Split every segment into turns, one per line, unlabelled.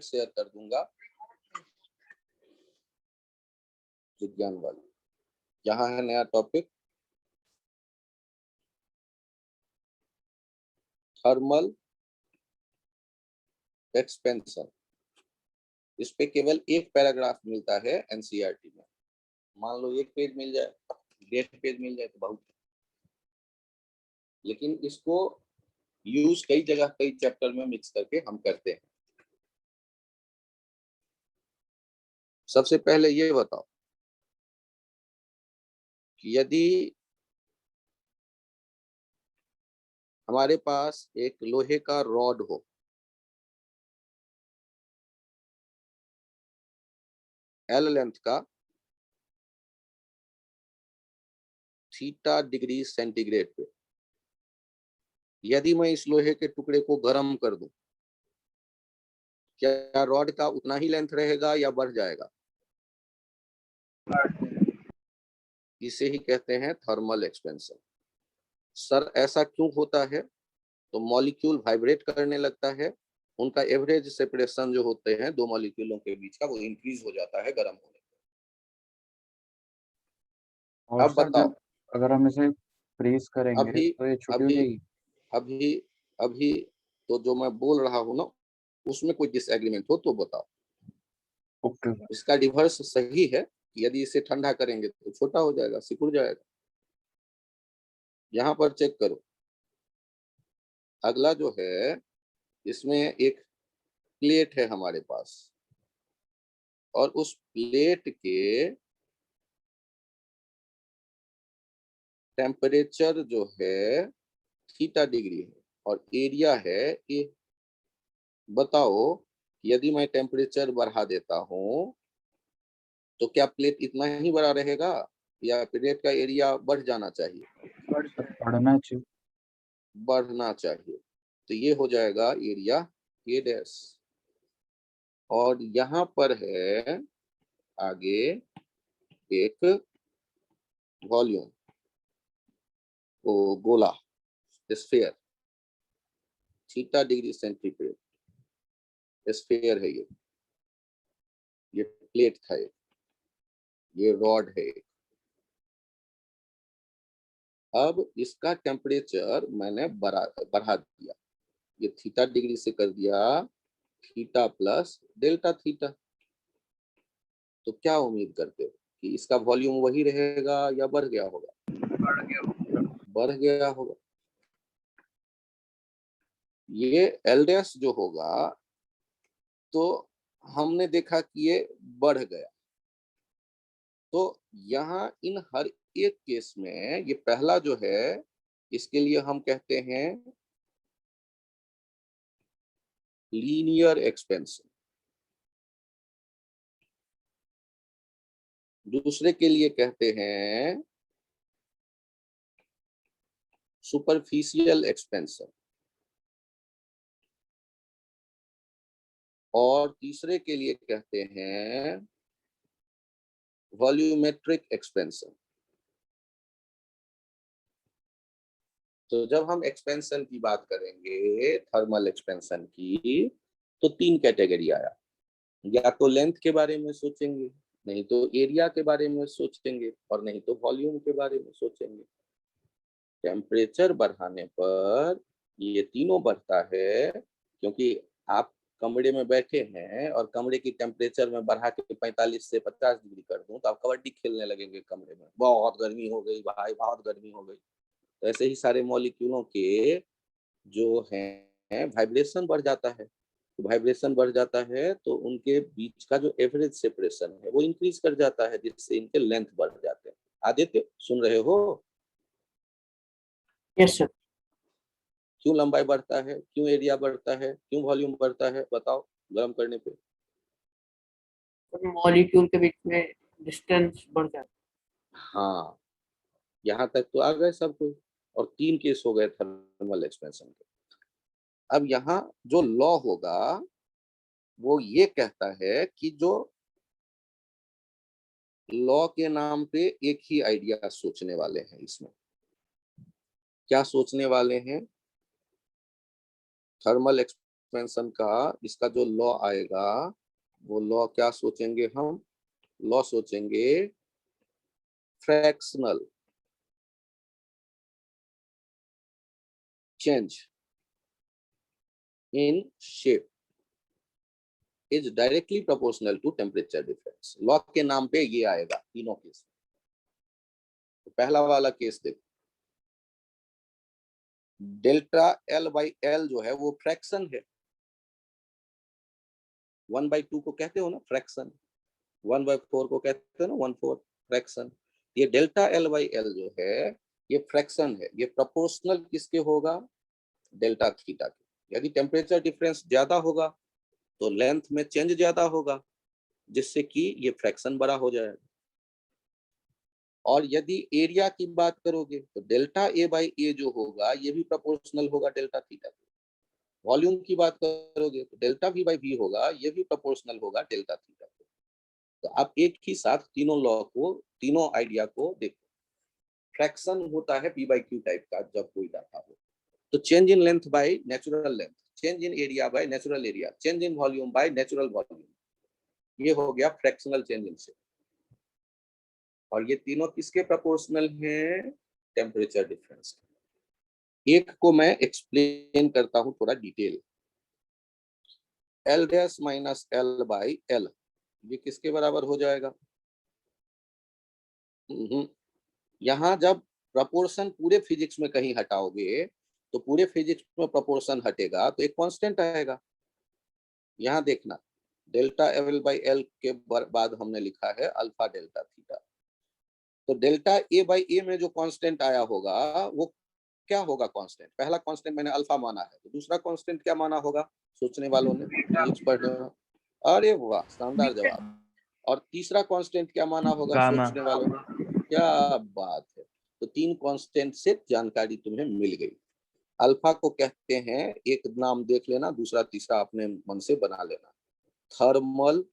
Share कर दूंगा विज्ञान वाली। यहाँ है नया टॉपिक, थर्मल एक्सपेंशन। इस पे केवल एक पैराग्राफ मिलता है एनसीईआरटी में। मान लो एक पेज मिल जाए, 1.5 पेज मिल जाए तो बहुत, लेकिन इसको यूज कई जगह कई चैप्टर में मिक्स करके हम करते हैं। सबसे पहले ये बताओ कि यदि हमारे पास एक लोहे का रॉड हो, एल लेंथ का, थीटा डिग्री सेंटीग्रेड पे, यदि मैं इस लोहे के टुकड़े को गर्म कर दूं, क्या रॉड का उतना ही लेंथ रहेगा या बढ़ जाएगा? इसे ही कहते हैं थर्मल एक्सपेंशन। सर ऐसा क्यों होता है? तो मॉलिक्यूल वाइब्रेट करने लगता है, उनका एवरेज सेपरेशन जो होते हैं दो मॉलिक्यूलों के बीच का, वो इंक्रीज हो जाता है गर्म होने पर।
और
अब
सर
बताओ,
जब अगर हम इसे फ्रीज करेंगे
अभी
तो ये छुट्टी हो
अभी
जाएगी?
अभी अभी तो जो मैं बोल रहा हूँ ना, उसमें कोई डिसएग्रीमेंट हो तो बताओ।
ओके।
इसका रिवर्स सही है, यदि इसे ठंडा करेंगे तो छोटा हो जाएगा, सिकुड़ जाएगा। यहाँ पर चेक करो, अगला जो है, इसमें एक प्लेट है हमारे पास, और उस प्लेट के टेम्परेचर जो है थीटा डिग्री है और एरिया है ये। बताओ, यदि मैं टेम्परेचर बढ़ा देता हूँ तो क्या प्लेट इतना ही बड़ा रहेगा या प्लेट का एरिया बढ़ जाना चाहिए?
पढ़ना चाहिए।
बढ़ना चाहिए। तो ये हो जाएगा एरिया ए डैश, और यहाँ पर है आगे एक वॉल्यूम, वो गोला, sphere, theta degree centigrade sphere है ये प्लेट था, ये रॉड है। अब इसका टेम्परेचर मैंने बढ़ा दिया, ये थीटा डिग्री से कर दिया थीटा प्लस डेल्टा थीटा। तो क्या उम्मीद करते हो कि इसका वॉल्यूम वही रहेगा या बढ़ गया होगा? बढ़ गया होगा। ये एल डैश जो होगा, तो हमने देखा कि ये बढ़ गया। तो यहाँ इन हर एक केस में ये पहला जो है, इसके लिए हम कहते हैं लीनियर एक्सपेंशन। दूसरे के लिए कहते हैं सुपरफिशियल एक्सपेंशन, और तीसरे के लिए कहते हैं वॉल्यूमेट्रिक एक्सपेंशन। तो जब हम एक्सपेंशन की बात करेंगे, थर्मल एक्सपेंशन की, तो 3 कैटेगरी आया। या तो लेंथ के बारे में सोचेंगे, नहीं तो एरिया के बारे में सोचेंगे, और नहीं तो वॉल्यूम के बारे में सोचेंगे। टेम्परेचर बढ़ाने पर ये तीनों बढ़ता है, क्योंकि आप कमरे में बैठे हैं और कमरे की टेम्परेचर में बढ़ा के 45 से 50 डिग्री कर दूं तो आप कबड्डी खेलने लगेंगे कमरे में, बहुत गर्मी हो गई भाई, बहुत गर्मी हो गई। तो ऐसे ही सारे मॉलिक्यूलों के जो हैं वाइब्रेशन बढ़ जाता है। तो वाइब्रेशन बढ़ जाता है तो उनके बीच का जो एवरेज सेपरेशन है वो इंक्रीज कर जाता है, जिससे इनके लेंथ बढ़ जाते हैं। आदित्य सुन रहे हो?
Yes sir.
क्यों लंबाई बढ़ता है, क्यों एरिया बढ़ता है, क्यों वॉल्यूम बढ़ता है, बताओ गर्म करने पे।
मॉलिक्यूल के बीच में डिस्टेंस बढ़ जाता है।
हाँ, यहाँ तक तो आ गए सब कोई, और 3 केस हो गए थर्मल एक्सपेंशन के। अब यहाँ जो लॉ होगा वो ये कहता है कि जो लॉ के नाम पे एक ही आइडिया सोचने वाले हैं इसमें। क्या सोचने वाले हैं? थर्मल एक्सपेंशन का इसका जो लॉ आएगा वो लॉ क्या सोचेंगे हम? लॉ सोचेंगे fractional change in shape is directly proportional to temperature difference. Law के नाम पे ये आएगा तीनों केस। तो पहला वाला केस देखो, डेल्टा एल बाई एल जो है वो फ्रैक्शन है। 1/2 को कहते हो ना फ्रैक्शन, 1/4 को कहते हो ना 1/4 फ्रैक्शन। ये डेल्टा एल बाई एल जो है ये फ्रैक्शन है। ये प्रोपोर्शनल किसके होगा? डेल्टा थीटा के। यदि टेम्परेचर डिफरेंस ज्यादा होगा तो लेंथ में चेंज ज्यादा होगा, जिससे कि ये फ्रैक्शन बड़ा हो जाएगा। और यदि एरिया की बात करोगे तो डेल्टा ए बाई ए जो होगा ये भी प्रोपोर्शनल होगा डेल्टा थीटा के। वॉल्यूम की बात करोगे तो डेल्टा वी बाई वी होगा, ये भी प्रोपोर्शनल होगा डेल्टा थीटा के। तो आप एक ही साथ तीनों लॉ को, तीनों आइडिया को देखो। फ्रैक्शन होता है पी बाई क्यू टाइप का जब कोई डाटा हो। तो change in length by natural length, change in area by natural area, change in volume by natural volume, ये हो गया फ्रैक्शनल चेंज इन से। और ये तीनों किसके प्रोपोर्शनल हैं? Temperature difference. एक को मैं एक्सप्लेन करता हूं थोड़ा detail. L dash minus L by L, ये किसके बराबर हो जाएगा? यहाँ जब प्रपोर्शन पूरे फिजिक्स में कहीं हटाओगे तो पूरे फिजिक्स में प्रपोर्शन हटेगा तो एक कांस्टेंट आएगा। यहाँ देखना, डेल्टा एल बाई एल के बाद हमने लिखा है अल्फा डेल्टा थीटा। तो डेल्टा ए बाई ए में जो कांस्टेंट आया होगा वो क्या होगा? कांस्टेंट पहला कांस्टेंट मैंने अल्फा माना है, तो दूसरा कांस्टेंट क्या माना होगा सोचने वालों ने, फिजिक्स पढ़ने वालों? अरे वाह, शानदार जवाब। और तीसरा कांस्टेंट क्या माना होगा
गामा।
सोचने वालों ने? क्या बात है। तो तीन कांस्टेंट से जानकारी तुम्हें मिल गई। अल्फा को कहते हैं, एक नाम देख लेना, दूसरा तीसरा अपने मन से बना लेना, thermal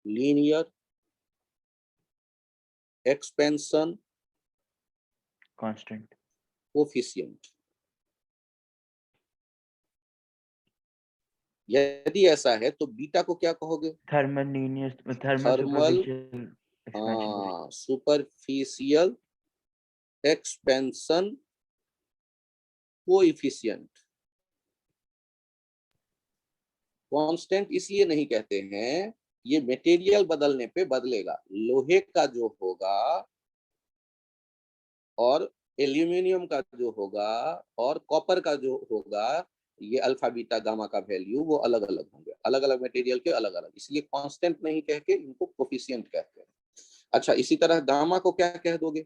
linear expansion
constant.
Coefficient. यदि ऐसा है तो बीटा को क्या कहोगे?
Thermal linear, thermal
thermal
superficial expansion.
Superficial expansion coefficient. Constant इसलिए नहीं कहते हैं, ये मटेरियल बदलने पे बदलेगा। लोहे का जो होगा और एल्यूमिनियम का जो होगा और कॉपर का जो होगा, ये अल्फा बीटा गामा का वैल्यू वो अलग अलग होंगे, अलग अलग मटेरियल के अलग अलग, इसलिए कांस्टेंट नहीं कह के इनको कोफिशिएंट कहते हैं। अच्छा, इसी तरह गामा को क्या कह दोगे?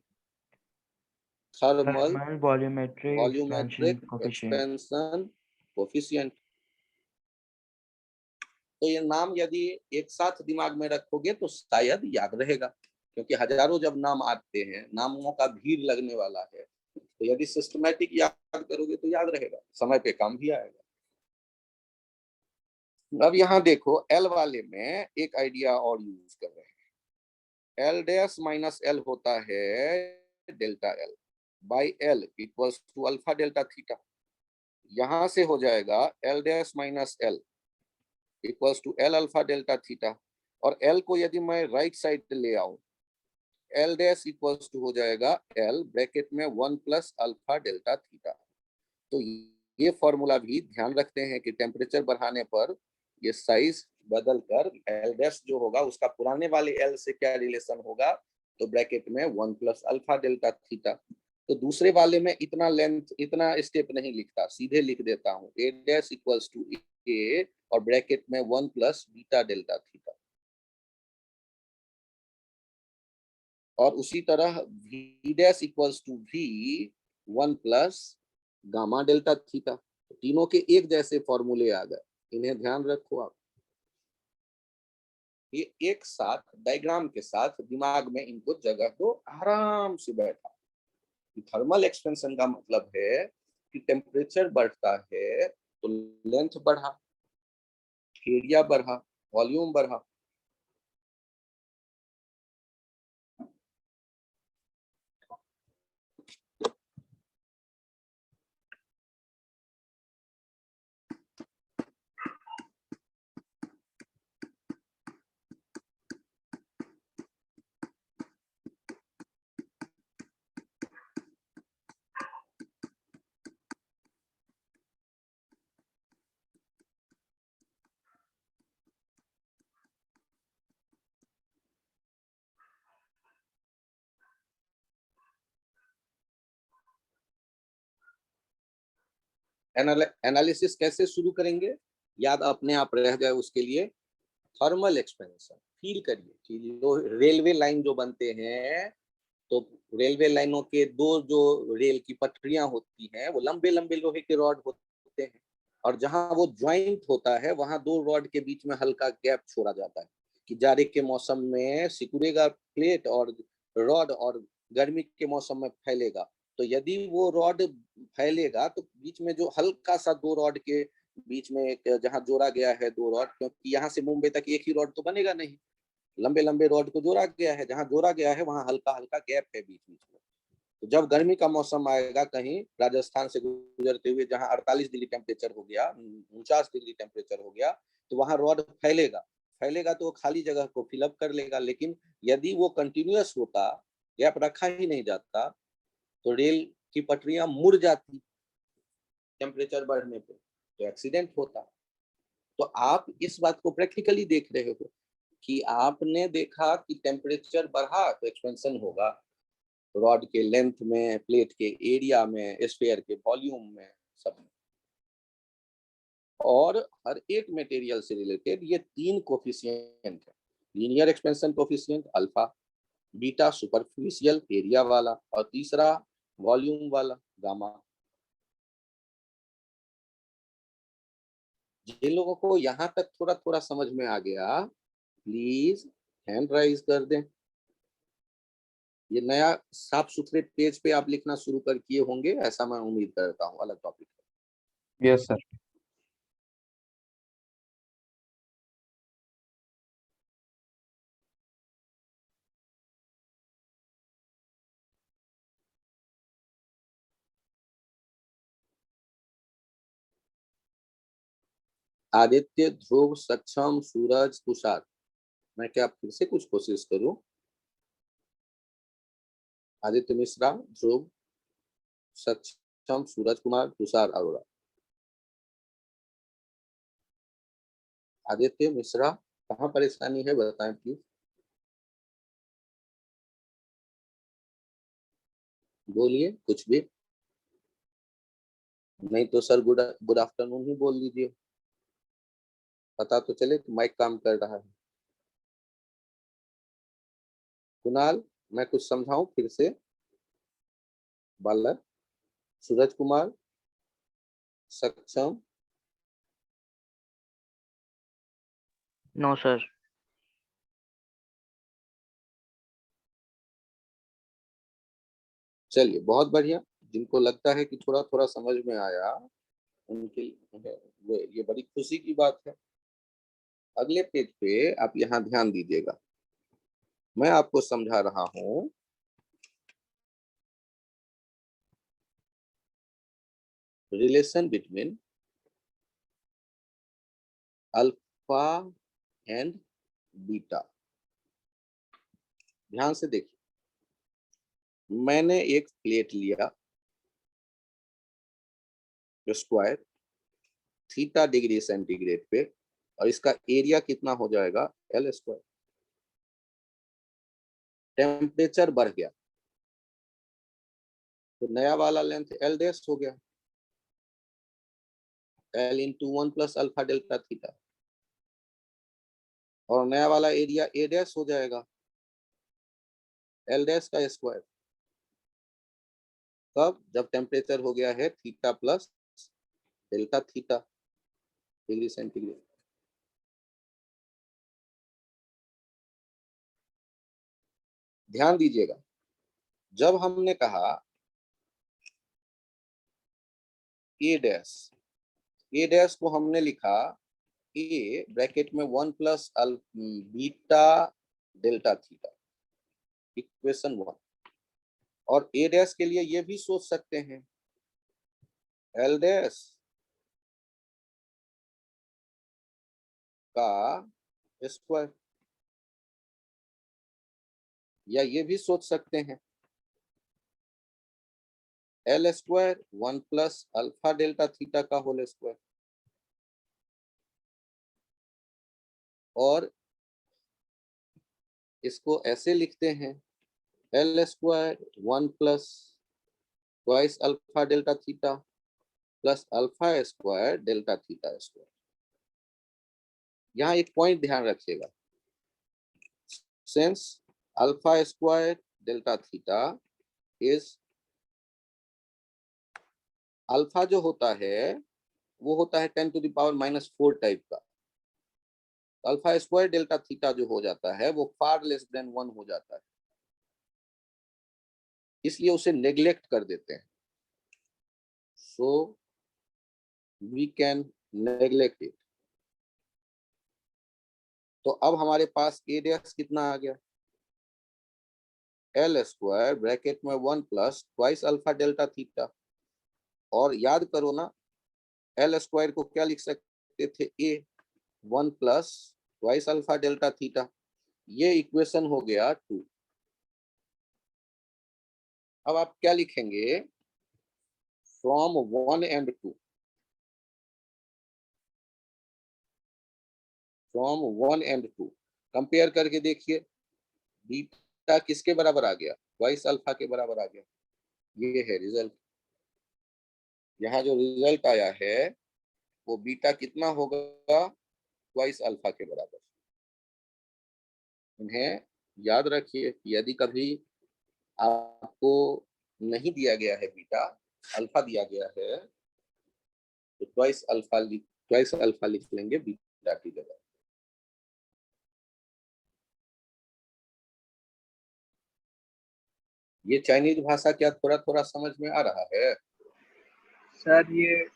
Thermal
thermal volumetric expansion
volumetric
coefficient.
Expansion coefficient. तो ये नाम यदि एक साथ दिमाग में रखोगे तो शायद याद रहेगा, क्योंकि हजारों जब नाम आते हैं, नामों का भीड़ लगने वाला है, तो यदि सिस्टमैटिक याद करोगे तो याद रहेगा, समय पे काम भी आएगा। अब यहाँ देखो, एल वाले में एक आइडिया और यूज कर रहे हैं। एल डैश माइनस एल होता है delta L by L equals to alpha delta theta. यहां से हो जाएगा L dash minus L equals to L alpha delta theta. और एल को यदि मैं राइट साइड ले आऊं, एल डैश इक्वल्स टू हो जाएगा एल ब्रैकेट में 1 प्लस अल्फा डेल्टा थीटा। तो ये फॉर्मूला भी ध्यान रखते हैं कि टेम्परेचर बढ़ाने पर ये साइज बदल कर एल डैश जो होगा उसका पुराने वाले एल से क्या रिलेशन होगा, तो ब्रैकेट में 1 प्लस अल्फा डेल्टा थीटा। तो दूसरे वाले में इतना लेंथ, इतना स्टेप नहीं लिखता, सीधे लिख देता हूँ ए डैश इक्वल्स टू ए और ब्रैकेट में 1 प्लस बीटा डेल्टा थीटा। और उसी तरह V dash equals to V 1 plus gamma delta theta. तीनों के एक जैसे फॉर्मूले आ गए, इन्हें ध्यान रखो आप। ये एक साथ डायग्राम के साथ दिमाग में इनको जगह दो, आराम से बैठा। थर्मल एक्सपेंशन का मतलब है कि टेम्परेचर बढ़ता है तो लेंथ बढ़ा, एरिया बढ़ा, वॉल्यूम बढ़ा। एनालिसिस कैसे शुरू करेंगे, याद अपने आप रह जाए उसके लिए, थर्मल एक्सपेंशन। फील करिए कि जो रेलवे लाइन जो बनते हैं, तो रेलवे लाइनों के दो जो रेल की पटरियां होती हैं वो लंबे लंबे लोहे के रॉड होते हैं, और जहां वो ज्वाइंट होता है वहां दो रॉड के बीच में हल्का गैप छोड़ा जाता है कि जाड़े के मौसम में सिकुड़ेगा प्लेट और रॉड, और गर्मी के मौसम में फैलेगा। तो यदि वो रॉड फैलेगा तो बीच में जो हल्का सा दो रॉड के बीच में एक जहां जोड़ा गया है दो रॉड, क्योंकि यहाँ से मुंबई तक एक ही रॉड तो बनेगा नहीं, लंबे लंबे रॉड को जोड़ा गया है, जहां जोड़ा गया है वहां हल्का हल्का गैप है बीच बीच में। तो जब गर्मी का मौसम आएगा कहीं राजस्थान से गुजरते हुए जहां 48 डिग्री टेम्परेचर हो गया, 49 डिग्री टेम्परेचर हो गया, तो वहां रॉड फैलेगा। फैलेगा तो वो खाली जगह को फिलअप कर लेगा, लेकिन यदि वो कंटिन्यूअस होता, गैप रखा ही नहीं जाता, तो रेल की पटरियां मुड़ जाती टेम्परेचर बढ़ने पे, तो एक्सीडेंट होता। तो आप इस बात को प्रैक्टिकली देख रहे हो कि आपने देखा कि टेम्परेचर बढ़ा तो एक्सपेंशन होगा, रॉड के लेंथ में, प्लेट के एरिया में, स्फीयर के वॉल्यूम में, सब में। और हर एक मटेरियल से रिलेटेड ये तीन कोफिशिएंट है, linear expansion coefficient alpha, beta superficial area वाला, और तीसरा वॉल्यूम वाला गामा। जिन लोगों को यहाँ तक थोड़ा थोड़ा समझ में आ गया, प्लीज हैंड राइज कर दें। ये नया साफ सुथरे पेज पे आप लिखना शुरू कर किए होंगे, ऐसा मैं उम्मीद करता हूँ, अलग topic.
Yes sir.
Aditya, Dhruv, Saksham, Suraj, Tushar, मैं क्या फिर से कुछ कोशिश करूं? आदित्य मिश्रा, ध्रुव, सक्षम, सूरज कुमार, तुषार अरोड़ा। आदित्य मिश्रा, कहाँ परेशानी है बताएं प्लीज। बोलिए कुछ भी, नहीं तो सर गुड गुड आफ्टरनून ही बोल दीजिए, पता तो चले कि माइक काम कर रहा है। कुणाल, मैं कुछ समझाऊं फिर से? बालक, सूरज कुमार, सक्षम,
नो सर।
चलिए बहुत बढ़िया। जिनको लगता है कि थोड़ा थोड़ा समझ में आया, उनके ये बड़ी खुशी की बात है। अगले पेज पे आप यहाँ ध्यान दीजिएगा, मैं आपको समझा रहा हूं relation between alpha and beta. ध्यान से देखिए, मैंने एक प्लेट लिया स्क्वायर थीटा डिग्री सेंटीग्रेड पे, और इसका एरिया कितना हो जाएगा, एल स्क्वायर। टेम्परेचर बढ़ गया तो नया वाला लेंथ एल डैश हो गया, L into 1 plus alpha delta theta, और नया वाला एरिया ए डैश हो जाएगा, एल डैश का स्क्वायर। कब? जब टेम्परेचर हो गया है theta plus delta theta degree centigrade. ध्यान दीजिएगा, जब हमने कहा ए डैश को हमने लिखा ए ब्रैकेट में 1 plus beta delta theta, equation 1। और ए डैश के लिए ये भी सोच सकते हैं एल डैश का स्क्वायर, या ये भी सोच सकते हैं L square 1 plus alpha delta theta का होल स्क्वायर। और इसको ऐसे लिखते हैं L square 1 plus twice alpha delta theta plus alpha square delta theta square. यहाँ एक पॉइंट ध्यान रखिएगा, since alpha square delta theta is, alpha जो होता है वो होता है 10 टू द पावर -4 टाइप का, अल्फा स्क्वायर डेल्टा थीटा जो हो जाता है वो फार लेस देन 1 हो जाता है, इसलिए उसे नेग्लेक्ट कर देते हैं। So we can neglect it. तो अब हमारे पास ए डैश कितना आ गया, एल स्क्वायर ब्रैकेट में 1 plus twice alpha delta theta, और याद करो ना एल स्क्वायर को क्या लिख सकते थे, ए 1 plus twice alpha delta theta, ये इक्वेशन हो गया 2। अब आप क्या लिखेंगे, from 1 and 2, from 1 and 2 compare करके देखिए, बीटा किसके बराबर आ गया, ट्वाइस अल्फा के बराबर आ गया। ये है रिजल्ट, यहाँ जो रिजल्ट आया है वो बीटा कितना होगा, ट्वाइस अल्फा के बराबर। इन्हें याद रखिए, यदि कभी आपको नहीं दिया गया है बीटा, अल्फा दिया गया है, तो ट्वाइस अल्फा लिख लेंगे बीटा की जगह। ये चाइनीज भाषा क्या थोड़ा थोड़ा समझ में आ रहा है?
सर ये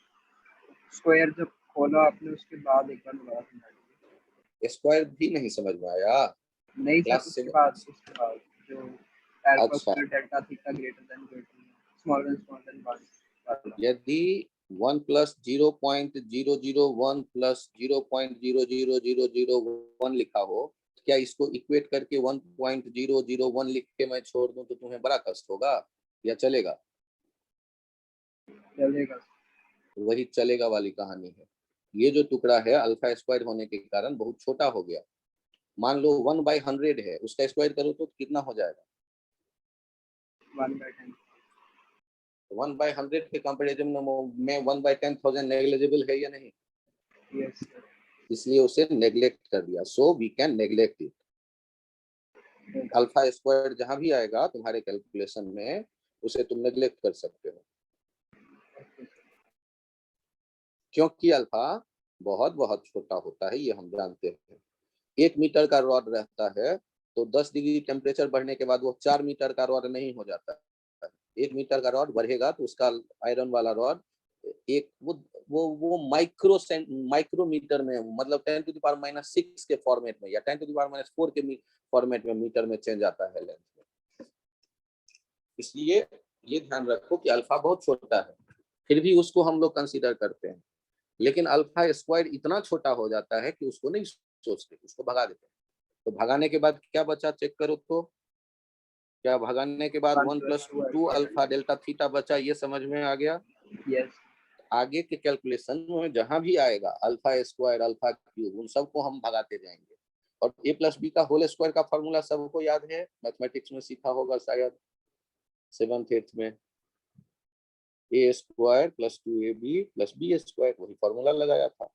स्क्वायर जब खोला आपने उसके बाद एक बार दोबारा समझा दीजिए।
स्क्वायर भी नहीं समझ में आया?
नहीं सर,
क्लास
उसके
7।
बाद जो अल्फा
अच्छा,
square delta theta greater than smaller than 1
यदि 1 प्लस 0.001 प्लस 0.00001 लिखा हो, क्या इसको इक्वेट करके 1.001 लिख के मैं छोड़ दूं तो तुम्हें बड़ा कष्ट होगा या चलेगा?
चलेगा।
वही चलेगा वाली कहानी है। ये जो टुकड़ा है अल्फा स्क्वायर होने के कारण बहुत छोटा हो गया। मान लो 1/100 है, उसका स्क्वायर करो तो कितना हो जाएगा?
1/10।
1/100 के कंपैरिजन में 1/10,000 नेग्लिजिबल है या नहीं?
Yes sir.
इसलिए उसे नेग्लेक्ट कर दिया। So we can neglect it. Alpha square जहां भी आएगा तुम्हारे कैलकुलेशन में, उसे तुम नेग्लेक्ट कर सकते हो, क्योंकि अल्फा बहुत बहुत छोटा होता है, ये हम जानते हैं। 1 मीटर का रॉड रहता है तो 10 डिग्री टेम्परेचर बढ़ने के बाद वो 4 मीटर का रॉड नहीं हो जाता। 1 मीटर का रॉड बढ़ेगा तो उसका आयरन वाला रॉड एक वो माइक्रोमीटर में, मतलब 10 टू द पावर -6 के फॉर्मेट में या 10 टू द पावर -4 के फॉर्मेट में मीटर में चेंज आता है लेंथ में। इसलिए ये ध्यान रखो कि अल्फा बहुत छोटा है, फिर भी उसको हम लोग कंसीडर करते हैं, लेकिन अल्फा स्क्वायर इतना छोटा हो जाता है कि उसको नहीं सोचते, उसको भगा देते हैं। तो भगाने के बाद क्या बचा, चेक करो तो, क्या भगाने के बाद 1 + 2 अल्फा डेल्टा थीटा बचा? ये समझ में आ गया?
यस।
आगे के कैलकुलेशन में जहां भी आएगा अल्फा स्क्वायर अल्फा क्यूब, उन सबको हम भगाते जाएंगे। और a + b का होल स्क्वायर का फॉर्मूला सबको याद है, मैथमेटिक्स में सीखा होगा शायद 7th 8th में, a² + 2ab + b², वही फॉर्मूला लगाया था।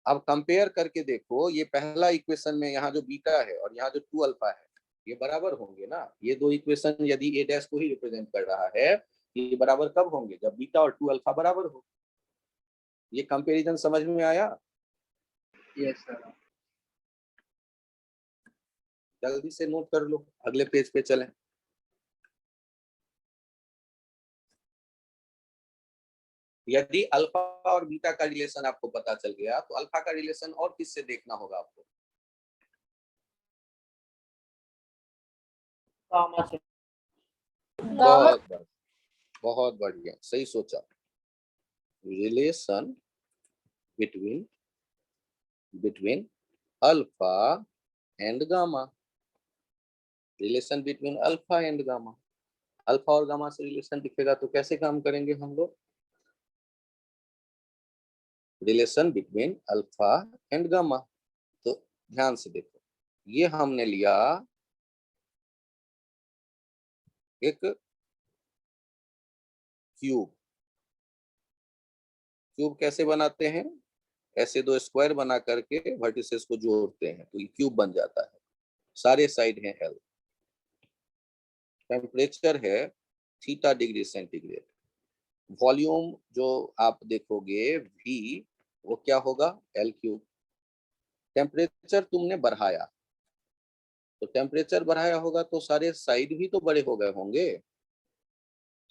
अब कंपेयर करके देखो, ये पहला इक्वेशन में यहाँ जो बीटा है और यहाँ जो 2 अल्फा है, ये बराबर होंगे ना? ये दो इक्वेशन यदि a डैश को ही रिप्रेजेंट कर रहा है, ये बराबर कब होंगे, जब बीटा और 2 अल्फा बराबर हो। ये कंपैरिजन समझ में आया?
Yes sir.
जल्दी से नोट कर लो, अगले पेज पे चलें। यदि अल्फा और बीटा का रिलेशन आपको पता चल गया तो अल्फा का रिलेशन और किससे देखना होगा आपको?
गामा से।
बहुत बढ़िया, सही सोचा। Relation between alpha and gamma, relation between alpha and gamma. Alpha और गामा से रिलेशन दिखेगा तो कैसे काम करेंगे हम लोग? Relation between alpha and gamma. तो ध्यान से देखो, ये हमने लिया एक क्यूब। क्यूब कैसे बनाते हैं? ऐसे दो स्क्वायर बना करके वर्टिसेस को जोड़ते हैं तो ये क्यूब बन जाता है। सारे साइड हैं एल। टेम्परेचर है थीटा डिग्री सेंटीग्रेड। वॉल्यूम जो आप देखोगे V, वो क्या होगा? L cube. टेम्परेचर तुमने बढ़ाया, तो टेम्परेचर बढ़ाया होगा तो सारे साइड भी तो बड़े हो गए होंगे।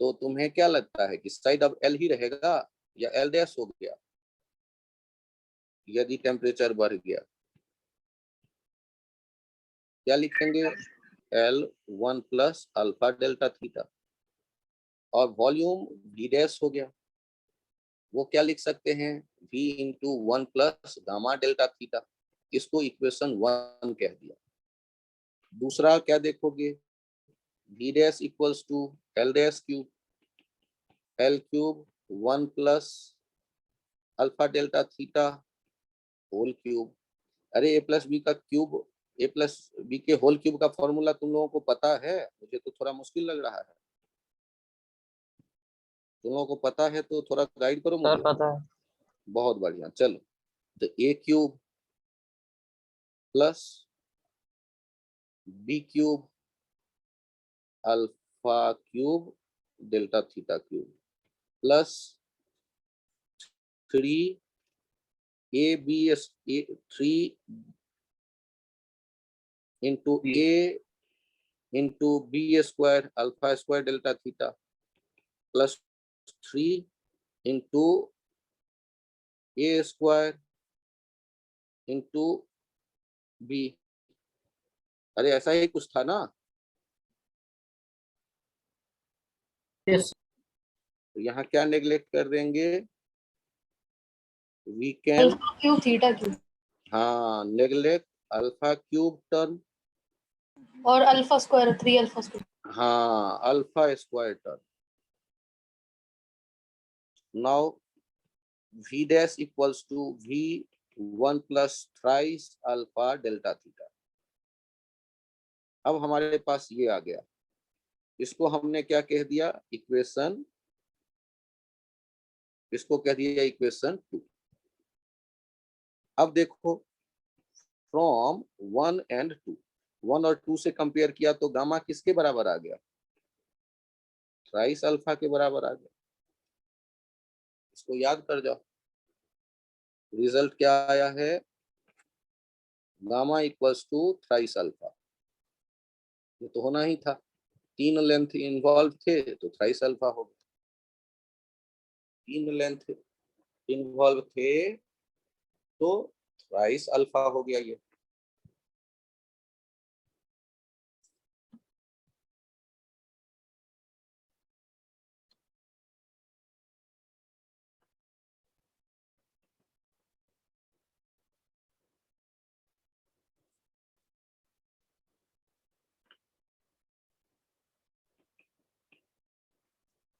तो तुम्हें क्या लगता है कि साइड अब एल ही रहेगा या एल डैश हो गया यदि टेम्परेचर बढ़ गया? क्या लिखेंगे? L1 plus alpha delta theta. और वॉल्यूम V डैश हो गया, वो क्या लिख सकते हैं? V into 1 plus gamma delta theta. इसको इक्वेशन 1 कह दिया। दूसरा क्या देखोगे? V dash equals to L dash cube. L cube 1 plus alpha delta theta whole cube. अरे ए प्लस बी का क्यूब, ए प्लस बी के होल क्यूब का फॉर्मूला तुम लोगों को पता है? मुझे तो थोड़ा मुश्किल लग रहा है। तुम लोगों को पता है तो थोड़ा गाइड करो
सर
मुझे।
पता है।
बहुत बढ़िया, चलो। तो a cube plus b cube alpha cube delta theta cube plus 3 a b s a 3 into a into b square alpha square delta theta plus 3 into a square into b. अरे ऐसा ही कुछ था ना?
यस।
तो यहाँ क्या neglect कर देंगे? We can,
alpha cube theta cube
हाँ, नेग्लेक्ट अल्फा क्यूब टर्म।
और अल्फा स्क्वायर 3 अल्फा स्क्वायर।
हाँ, alpha square term. Now V dash equals to V1 plus thrice alpha delta theta. अब हमारे पास ये आ गया, इसको हमने क्या कह दिया? इक्वेशन, इसको कह दिया इक्वेशन 2। अब देखो, फ्रॉम 1 एंड 2, 1 और 2 से कंपेयर किया तो गामा किसके बराबर आ गया? थ्राइस अल्फा के बराबर आ गया। इसको याद कर जाओ। रिजल्ट क्या आया है? Gamma equals to thrice alpha. ये तो होना ही था, 3 लेंथ इन्वॉल्व थे तो थ्राइस अल्फा हो गया। 3 लेंथ इन्वॉल्व थे तो थ्राइस अल्फा हो गया ये।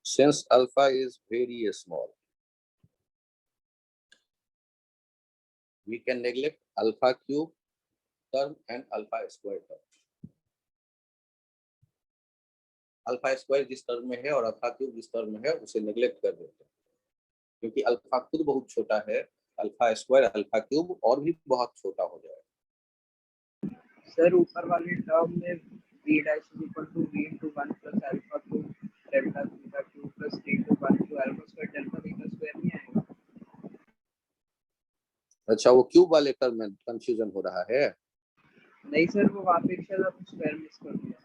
Since alpha is very small, we can neglect alpha cube term and alpha square term. Alpha square जिस टर्म में है और अल्फा क्यूब जिस टर्म में है उसे नेग्लेक्ट कर देते हैं, क्योंकि अल्फा खुद बहुत छोटा है। अल्फा स्क्वायर अल्फा क्यूब और भी बहुत छोटा हो जाएगा।
सर ऊपर वाले टर्म में v dash is equal to v into 1 plus alpha cube delta theta cube plus 3 to 1 to alpha square delta theta square नहीं आएगा?
अच्छा, वो क्यूब वाले टर्म में कंफ्यूजन हो रहा है?
नहीं सर, वो वहाँ पे शायद आप स्क्वायर मिस कर दिया।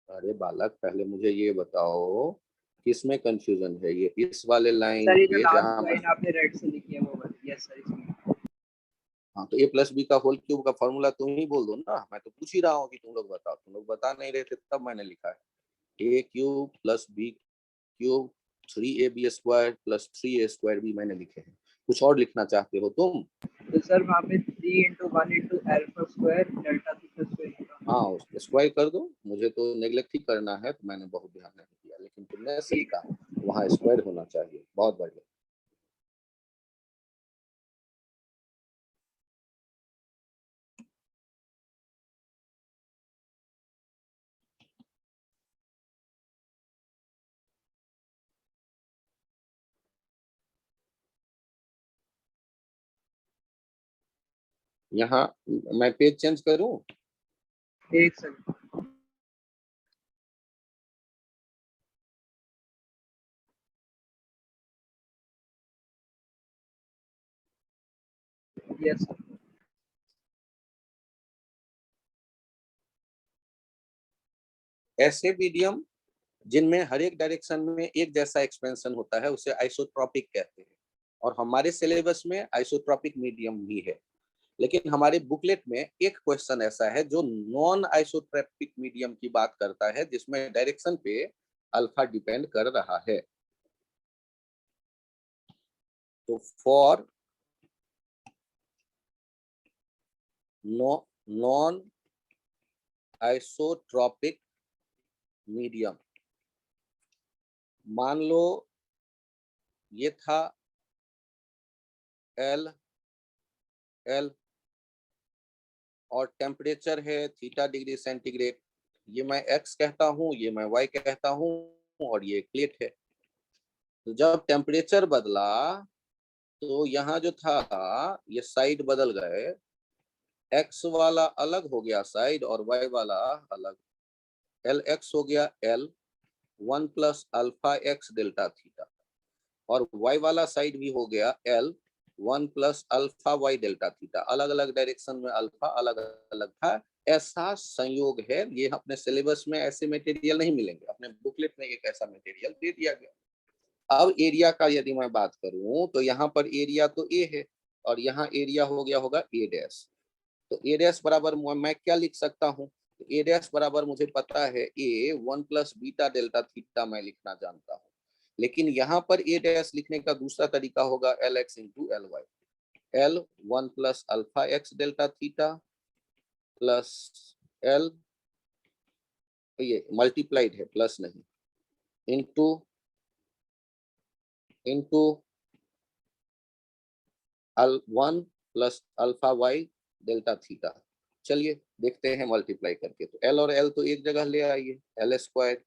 अरे बालक, पहले मुझे ये बताओ किसमें कंफ्यूजन है? ये इस वाले लाइन
सर ये जो
पे
लास्ट
जहाँ,
लाइन आपने रेड से लिखी है वो वाली। यस सर, इसमें।
हाँ, तो ए प्लस बी का होल क्यूब का फॉर्मूला तुम ही बोल दो ना। मैं तो पूछ ही रहा हूँ कि तुम लोग बताओ। तुम लोग बता नहीं रहे थे तब मैंने लिखा है a cube plus b cube 3ab square plus 3a square भी मैंने लिखे हैं। कुछ और लिखना चाहते हो तुम?
तो सर वहाँ पे 3 into 1 into alpha square delta theta square।
हाँ, उसको स्क्वायर कर दो। मुझे तो नेग्लेक्ट ही करना है तो मैंने बहुत ध्यान नहीं दिया, लेकिन तुमने सही
ठीक।
कहा, वहाँ स्क्वायर होना चाहिए। बहुत बढ़िया। यहाँ मैं पेज चेंज करूं?
एक सेकंड, यस सर।
ऐसे मीडियम जिनमें हर एक डायरेक्शन में एक जैसा एक्सपेंशन होता है उसे आइसोट्रॉपिक कहते हैं, और हमारे सिलेबस में आइसोट्रॉपिक मीडियम भी है। लेकिन हमारे बुकलेट में एक क्वेश्चन ऐसा है जो नॉन आइसोट्रॉपिक मीडियम की बात करता है, जिसमें डायरेक्शन पे अल्फा डिपेंड कर रहा है। तो फॉर नॉन आइसोट्रॉपिक मीडियम, मान लो ये था एल एल और टेम्परेचर है थीटा डिग्री सेंटीग्रेड, ये मैं एक्स कहता हूँ, ये मैं वाई कहता हूँ, और ये प्लेट है। तो जब टेम्परेचर बदला तो यहाँ जो था ये साइड बदल गए, एक्स वाला अलग हो गया साइड और वाई वाला अलग, एल एक्स हो गया L 1 plus alpha x delta theta, और वाई वाला साइड भी हो गया L 1 plus alpha y delta theta. अलग अलग डायरेक्शन में अल्फा अलग अलग था। ऐसा संयोग है, ये अपने सिलेबस में ऐसे मटेरियल नहीं मिलेंगे, अपने बुकलेट में एक ऐसा मटेरियल दे दिया गया। अब एरिया का यदि मैं बात करूं तो यहाँ पर एरिया तो ए है और यहाँ एरिया हो गया होगा ए डैश। तो ए डैश बराबर मैं क्या लिख सकता हूँ? ए डैश बराबर मुझे पता है ए 1 प्लस बीटा डेल्टा थीटा मैं लिखना जानता हूँ, लेकिन यहाँ पर ए डैश लिखने का दूसरा तरीका होगा L x into L y, L 1 plus alpha x delta theta plus L, ये मल्टीप्लाइड है प्लस नहीं, into into 1 plus alpha y delta theta. चलिए देखते हैं मल्टीप्लाई करके। तो एल और एल तो एक जगह ले आइए, एल स्क्वायर,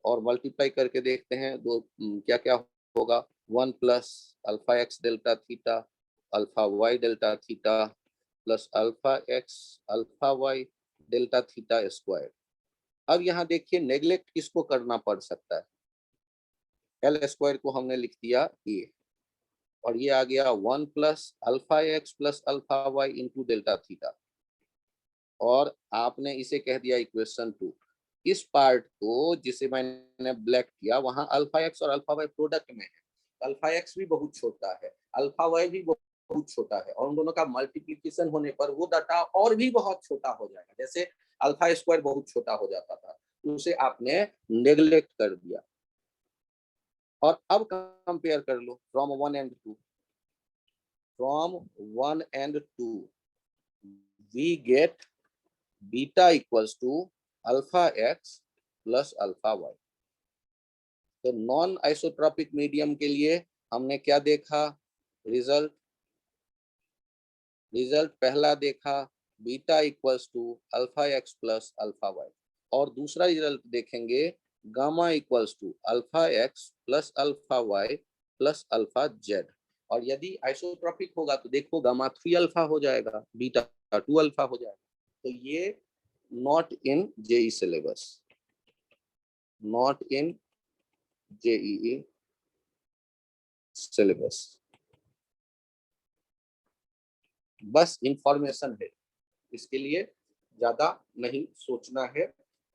और मल्टीप्लाई करके देखते हैं दो क्या क्या होगा। 1 plus alpha x delta theta alpha y delta theta plus alpha x alpha y delta theta square. अब यहाँ देखिए नेग्लेक्ट किसको करना पड़ सकता है, एल स्क्वायर को हमने लिख दिया ए, और ये आ गया 1 plus alpha x plus alpha y into delta theta, और आपने इसे कह दिया इक्वेशन 2। इस पार्ट को जिसे मैंने ब्लैक किया वहां अल्फा एक्स और अल्फा वाई प्रोडक्ट में है, अल्फा एक्स भी बहुत छोटा है, अल्फा वाई भी बहुत छोटा है, और उन दोनों का मल्टीप्लीकेशन होने पर वो डाटा और भी बहुत छोटा हो जाएगा। जैसे अल्फा स्क्वायर बहुत छोटा हो जाता था, उसे आपने नेग्लेक्ट कर दिया। और अब कंपेयर कर लो from 1 and 2, from 1 and 2 we get beta equals to alpha x plus alpha y. तो नॉन आइसोट्रॉपिक मीडियम के लिए हमने क्या देखा? रिजल्ट पहला देखा beta equals to alpha x plus alpha y, और दूसरा रिजल्ट देखेंगे gamma equals to alpha x plus alpha y plus alpha z. और यदि आइसोट्रॉपिक होगा तो देखो गामा 3 अल्फा हो जाएगा, बीटा 2 अल्फा हो जाएगा। तो ये not in JEE syllabus, not in JEE syllabus, बस इंफॉर्मेशन है, इसके लिए ज्यादा नहीं सोचना है,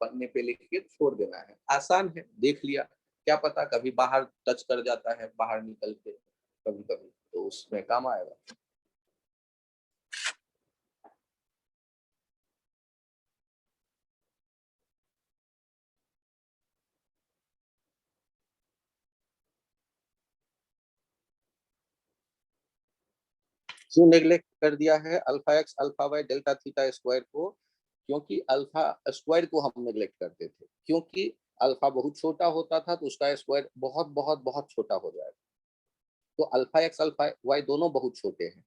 पन्ने पे लिख के छोड़ देना है। आसान है, देख लिया, क्या पता कभी बाहर टच कर जाता है, बाहर निकल के कभी कभी, तो उसमें काम आएगा। क्यों नेग्लेक्ट कर दिया है alpha x alpha y delta theta square को? क्योंकि अल्फा स्क्वायर को हम नेग्लेक्ट करते थे, क्योंकि अल्फा बहुत छोटा होता था तो उसका स्क्वायर बहुत बहुत बहुत छोटा हो जाएगा। तो अल्फा एक्स अल्फा वाई दोनों बहुत छोटे हैं,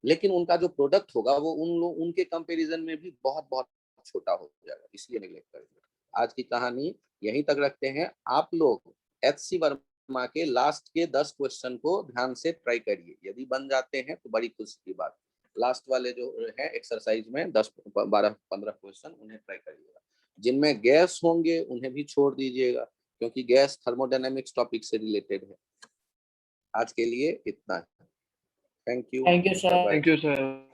लेकिन उनका जो प्रोडक्ट होगा वो उनके कंपैरिजन में भी बहुत बहुत छोटा हो जाएगा, इसलिए नेग्लेक्ट कर दिया। आज की कहानी यहीं तक रखते हैं। आप लोग HC वर्मा के लास्ट के 10 क्वेश्चन को ध्यान से ट्राई करिए, यदि बन जाते हैं तो बड़ी खुशी की बात। लास्ट वाले जो है एक्सरसाइज में 10 12 15 क्वेश्चन उन्हें ट्राई करिएगा। जिनमें गैस होंगे उन्हें भी छोड़ दीजिएगा, क्योंकि गैस थर्मोडायनेमिक्स टॉपिक से रिलेटेड है। आज के लिए इतना है। Thank you.
Thank you, sir.
Thank you, sir.